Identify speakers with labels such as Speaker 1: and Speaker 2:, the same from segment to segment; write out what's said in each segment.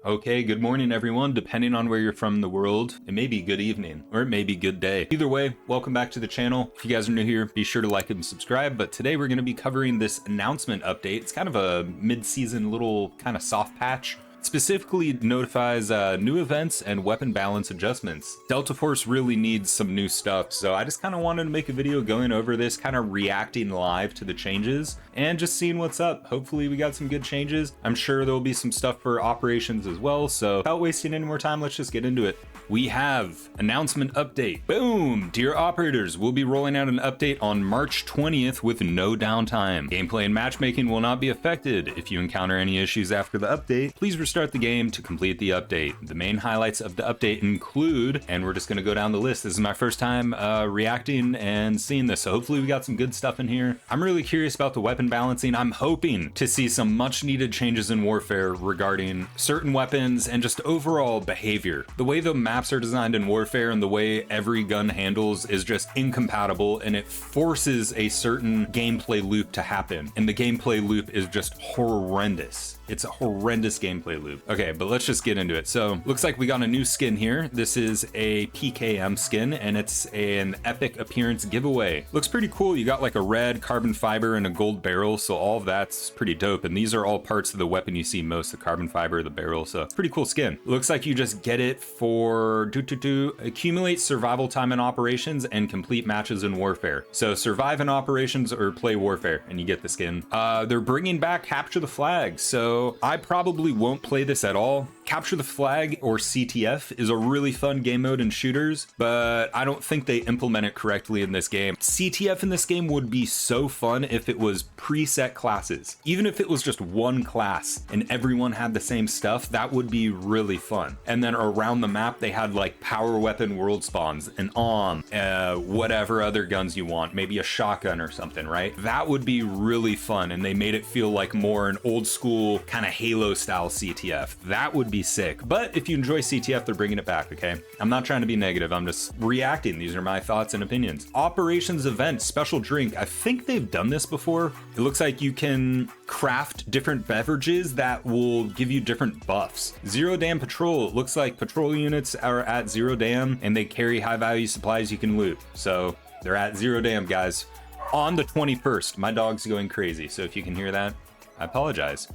Speaker 1: Okay, good morning everyone. Depending on where you're from in the world, it may be good evening or it may be good day. Either way, welcome back to the channel. If you guys are new here, be sure to like and subscribe. But today we're going to be covering this announcement update. It's kind of a mid-season little kind of soft patch. Specifically notifies new events and weapon balance adjustments. Delta Force really needs some new stuff, so I just kind of wanted to make a video going over this, kind of reacting live to the changes and just seeing what's up. Hopefully we got some good changes. I'm sure there'll be some stuff for operations as well, so without wasting any more time, let's just get into it. We have announcement update. Boom! Dear operators, we'll be rolling out an update on March 20th with no downtime. Gameplay and matchmaking will not be affected. If you encounter any issues after the update, please restart the game to complete the update. The main highlights of the update include, and we're just gonna go down the list. This is my first time reacting and seeing this, so hopefully we got some good stuff in here. I'm really curious about the weapon balancing. I'm hoping to see some much needed changes in Warfare regarding certain weapons and just overall behavior. The way the maps are designed in Warfare and the way every gun handles is just incompatible, and it forces a certain gameplay loop to happen, and the gameplay loop is just horrendous. It's a horrendous gameplay loop. Okay, but let's just get into it. So looks like we got a new skin here. This is a PKM skin and it's an epic appearance giveaway. Looks pretty cool. You got like a red carbon fiber and a gold barrel. So all of that's pretty dope. And these are all parts of the weapon you see most, the carbon fiber, the barrel. So pretty cool skin. Looks like you just get it for accumulate survival time in operations and complete matches in Warfare. So survive in operations or play Warfare and you get the skin. They're bringing back capture the flag. So I probably won't play this at all. Capture the Flag, or CTF, is a really fun game mode in shooters, but I don't think they implement it correctly in this game. CTF in this game would be so fun if it was preset classes. Even if it was just one class and everyone had the same stuff, that would be really fun. And then around the map, they had like power weapon world spawns, an whatever other guns you want, maybe a shotgun or something, right? That would be really fun, and they made it feel like more an old school kind of Halo style CTF. That would be sick. But if you enjoy CTF, they're bringing it back, okay? I'm not trying to be negative, I'm just reacting. These are my thoughts and opinions. Operations event, special drink. I think they've done this before. It looks like you can craft different beverages that will give you different buffs. Zero dam patrol. It looks like patrol units are at 0 dam and they carry high value supplies you can loot. So they're at 0 dam, guys. On the 21st, my dog's going crazy. So if you can hear that, I apologize.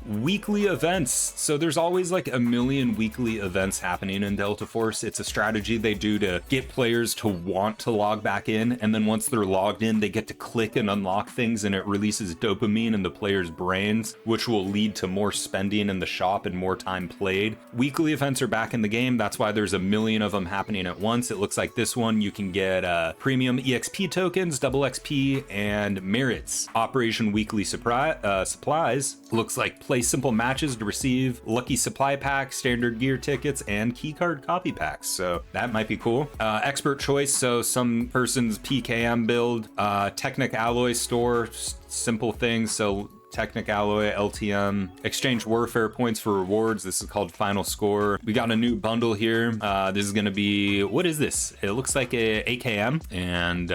Speaker 1: Weekly events. So there's always like a million weekly events happening in Delta Force. It's a strategy they do to get players to want to log back in, and then once they're logged in, they get to click and unlock things, and it releases dopamine in the players' brains, which will lead to more spending in the shop and more time played. Weekly events are back in the game. That's why there's a million of them happening at once. It looks like this one you can get premium EXP tokens, double XP, and merits. Operation Weekly supplies looks like play simple matches to receive lucky supply packs, standard gear tickets, and keycard copy packs. So that might be cool. Expert choice. So some person's PKM build, Technic Alloy store, simple things. So Technic Alloy, LTM, exchange Warfare points for rewards. This is called Final Score. We got a new bundle here. This is gonna be, what is this? It looks like a AKM, and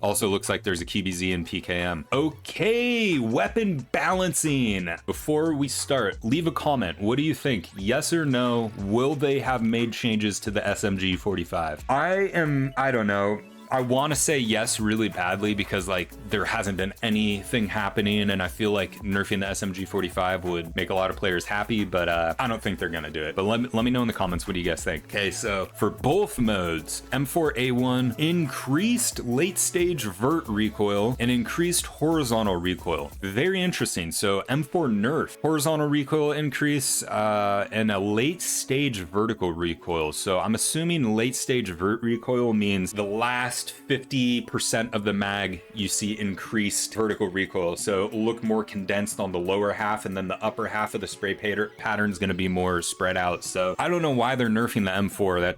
Speaker 1: also looks like there's a QBZ and PKM. Okay, weapon balancing. Before we start, leave a comment. What do you think? Yes or no? Will they have made changes to the SMG 45? I don't know. I want to say yes really badly because like there hasn't been anything happening, and I feel like nerfing the SMG 45 would make a lot of players happy, but I don't think they're gonna do it. But let me know in the comments, what do you guys think? Okay, so for both modes, M4A1 increased late stage vert recoil and increased horizontal recoil. Very interesting. So M4 nerf, horizontal recoil increase and a late stage vertical recoil. So I'm assuming late stage vert recoil means the last 50% of the mag you see increased vertical recoil, so it'll look more condensed on the lower half, and then the upper half of the spray pattern is going to be more spread out. So I don't know why they're nerfing the M4.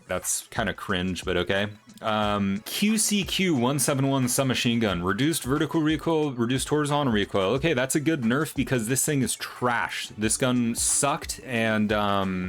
Speaker 1: That's kind of cringe, but okay. QCQ171 submachine gun, reduced vertical recoil, reduced horizontal recoil. Okay, that's a good nerf because this thing is trash. This gun sucked, and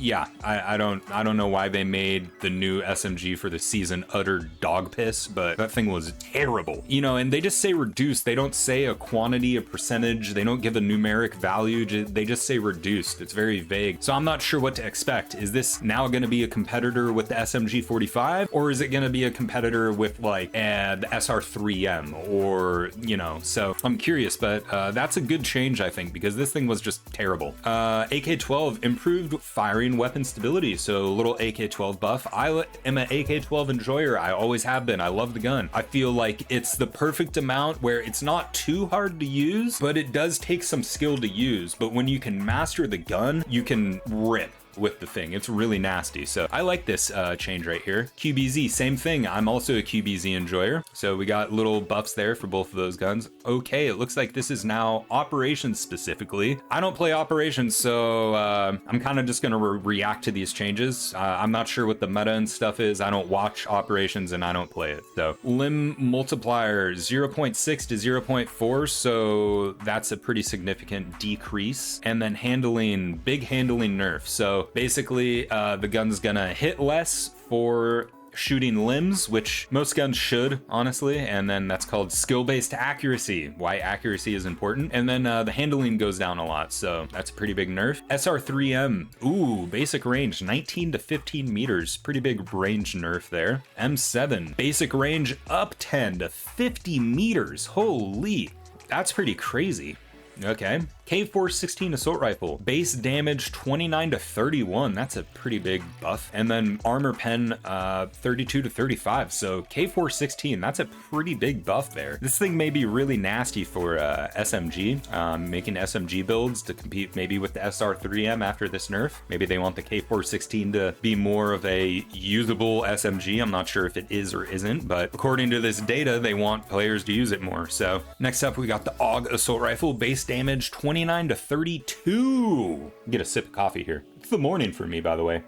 Speaker 1: yeah, I don't know why they made the new SMG for the season utter dog dog piss, but that thing was terrible. You know, and they just say reduced. They don't say a quantity, a percentage. They don't give a numeric value. They just say reduced. It's very vague. So I'm not sure what to expect. Is this now going to be a competitor with the SMG45, or is it going to be a competitor with like the SR3M, or, you know, so I'm curious, but that's a good change, I think, because this thing was just terrible. AK-12 improved firing weapon stability. So little AK-12 buff. I am an AK-12 enjoyer. I always have been. I love the gun. I feel like it's the perfect amount where it's not too hard to use, but it does take some skill to use. But when you can master the gun, you can rip with the thing. It's really nasty. So I like this change right here. QBZ, same thing. I'm also a QBZ enjoyer. So we got little buffs there for both of those guns. Okay, it looks like this is now operations specifically. I don't play operations, so I'm kind of just going to react to these changes. I'm not sure what the meta and stuff is. I don't watch operations and I don't play it. So limb multiplier 0.6 to 0.4. So that's a pretty significant decrease. And then handling, big handling nerf. So basically, the gun's gonna hit less for shooting limbs, which most guns should, honestly, and then that's called skill-based accuracy, why accuracy is important. And then the handling goes down a lot, so that's a pretty big nerf. SR3M, ooh, basic range 19 to 15 meters, pretty big range nerf there. M7, basic range up 10 to 50 meters, holy, that's pretty crazy. Okay, K416 assault rifle, base damage 29 to 31. That's a pretty big buff. And then armor pen 32 to 35. So K416, that's a pretty big buff there. This thing may be really nasty for SMG, making SMG builds to compete maybe with the SR3M after this nerf. Maybe they want the K416 to be more of a usable SMG. I'm not sure if it is or isn't, but according to this data, they want players to use it more. So next up, we got the AUG assault rifle, base damage 29 to 32. Get a sip of coffee here. It's the morning for me, by the way.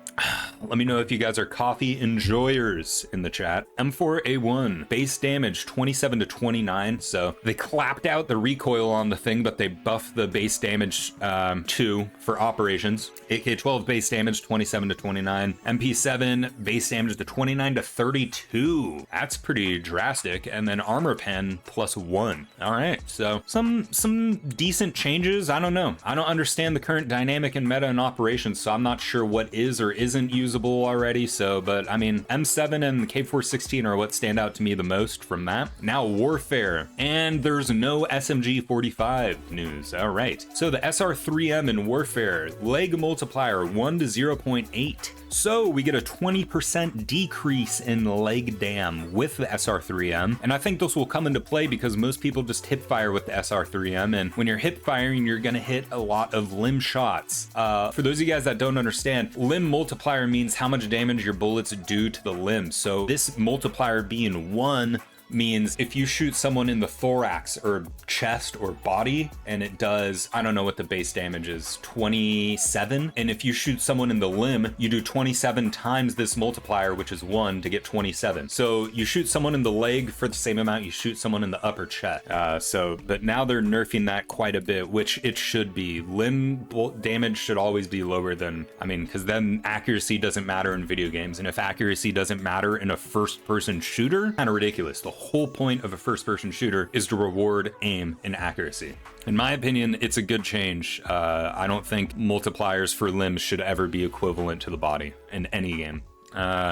Speaker 1: Let me know if you guys are coffee enjoyers in the chat. M4A1, base damage 27 to 29. So they clapped out the recoil on the thing, but they buffed the base damage 2 for operations. AK-12 base damage 27 to 29. MP7 base damage to 29 to 32. That's pretty drastic. And then armor pen +1. All right, so some decent changes. I don't know. I don't understand the current dynamic and meta in operations, so I'm not sure what is or isn't usable already. So, but I mean, M7 and the K416 are what stand out to me the most from that. Now warfare, and there's no SMG45 news. All right, so the SR3M in warfare, leg multiplier 1 to 0.8. So we get a 20% decrease in leg dam with the SR3M. And I think this will come into play because most people just hip fire with the SR3M. And when you're hip firing, you're gonna hit a lot of limb shots. For those of you guys that don't understand, limb multiplier means how much damage your bullets do to the limb. So this multiplier being 1 means if you shoot someone in the thorax or chest or body and it does, I don't know what the base damage is, 27. And if you shoot someone in the limb, you do 27 times this multiplier, which is 1 to get 27. So you shoot someone in the leg for the same amount you shoot someone in the upper chest. But now they're nerfing that quite a bit, which it should be. Limb damage should always be lower than, I mean, because then accuracy doesn't matter in video games. And if accuracy doesn't matter in a first-person shooter, kind of ridiculous. The whole point of a first-person shooter is to reward aim and accuracy. In my opinion, it's a good change. I don't think multipliers for limbs should ever be equivalent to the body in any game.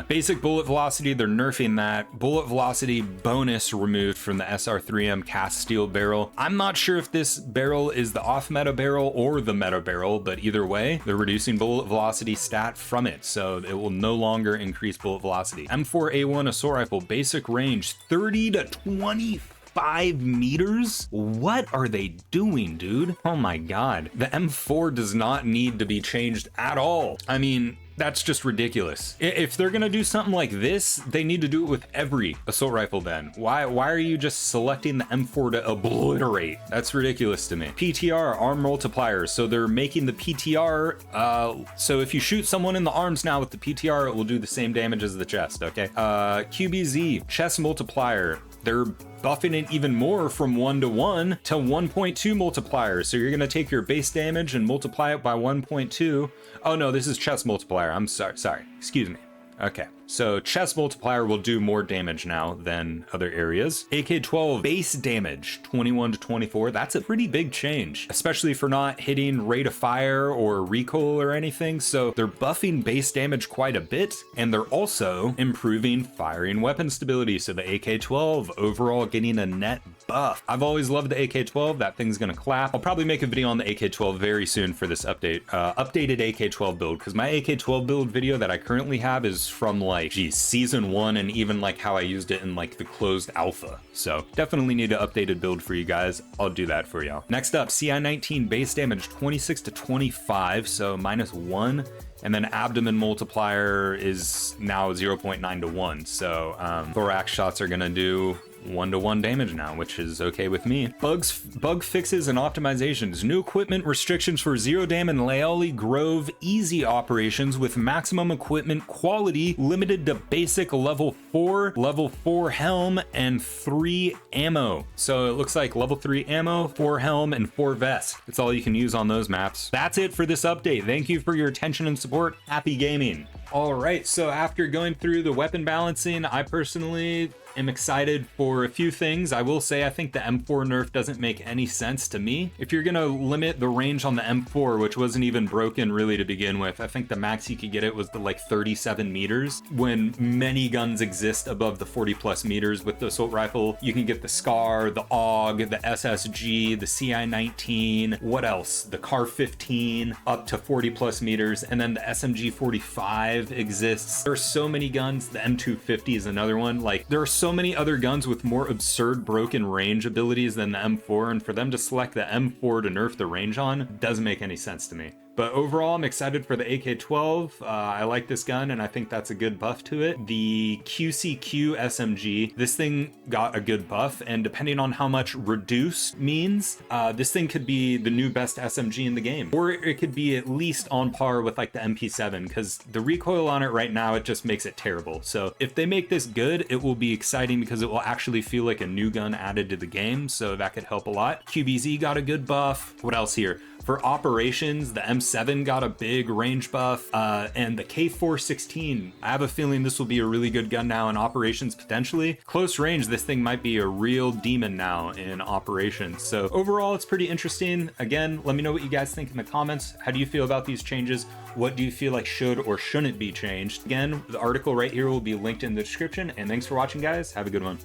Speaker 1: Basic bullet velocity, they're nerfing that. Bullet velocity bonus removed from the SR3M cast steel barrel. I'm not sure if this barrel is the off-meta barrel or the meta barrel, but either way, they're reducing bullet velocity stat from it, so it will no longer increase bullet velocity. M4A1 assault rifle, basic range 30 to 25 meters? What are they doing, dude? Oh my god. The M4 does not need to be changed at all. I mean, that's just ridiculous. If they're gonna do something like this, they need to do it with every assault rifle then. Why are you just selecting the M4 to obliterate? That's ridiculous to me. PTR, arm multipliers. So they're making the PTR, so if you shoot someone in the arms now with the PTR, it will do the same damage as the chest, okay? QBZ, chest multiplier. They're buffing it even more from 1 to 1 to 1.2 multiplier. So you're gonna take your base damage and multiply it by 1.2. Oh no, this is chest multiplier. I'm sorry, excuse me. Okay, so chest multiplier will do more damage now than other areas. AK-12 base damage, 21 to 24. That's a pretty big change, especially for not hitting rate of fire or recoil or anything. So they're buffing base damage quite a bit, and they're also improving firing weapon stability. So the AK-12 overall getting a net buff. I've always loved the AK-12. That thing's gonna clap. I'll probably make a video on the AK-12 very soon for this update, updated AK-12 build, because my AK-12 build video that I currently have is from like, geez, season 1, and even like how I used it in like the closed alpha. So definitely need an updated build for you guys. I'll do that for y'all. Next up, CI-19 base damage 26 to 25, so -1. And then abdomen multiplier is now 0.9 to 1. So thorax shots are gonna do 1-to-1 damage now, which is okay with me. Bug fixes and optimizations. New equipment restrictions for Zero Dam and Laoli Grove easy operations with maximum equipment quality limited to basic level 4, level 4 helm, and 3 ammo. So it looks like level 3 ammo, 4 helm, and 4 vest. That's all you can use on those maps. That's it for this update. Thank you for your attention and support. Happy gaming. All right, so after going through the weapon balancing, I personally am excited for a few things. I will say I think the M4 nerf doesn't make any sense to me. If you're gonna limit the range on the M4, which wasn't even broken really to begin with, I think the max you could get it was the like 37 meters, when many guns exist above the 40+ meters. With the assault rifle, you can get the SCAR, the AUG, the SSG, the CI-19, what else? The CAR-15 up to 40+ meters, and then the SMG 45 exists. There are so many guns. The M250 is another one. Like, there are so many other guns with more absurd broken range abilities than the M4, and for them to select the M4 to nerf the range on doesn't make any sense to me. But overall, I'm excited for the AK-12. I like this gun, and I think that's a good buff to it. The QCQ SMG, this thing got a good buff, and depending on how much reduced means, this thing could be the new best SMG in the game. Or it could be at least on par with like the MP7, because the recoil on it right now, it just makes it terrible. So if they make this good, it will be exciting because it will actually feel like a new gun added to the game, so that could help a lot. QBZ got a good buff. What else here? For operations, the M7 got a big range buff, and the K416, I have a feeling this will be a really good gun now in operations potentially. Close range, this thing might be a real demon now in operations. So overall, it's pretty interesting. Again, let me know what you guys think in the comments. How do you feel about these changes? What do you feel like should or shouldn't be changed? Again, the article right here will be linked in the description, and thanks for watching, guys. Have a good one.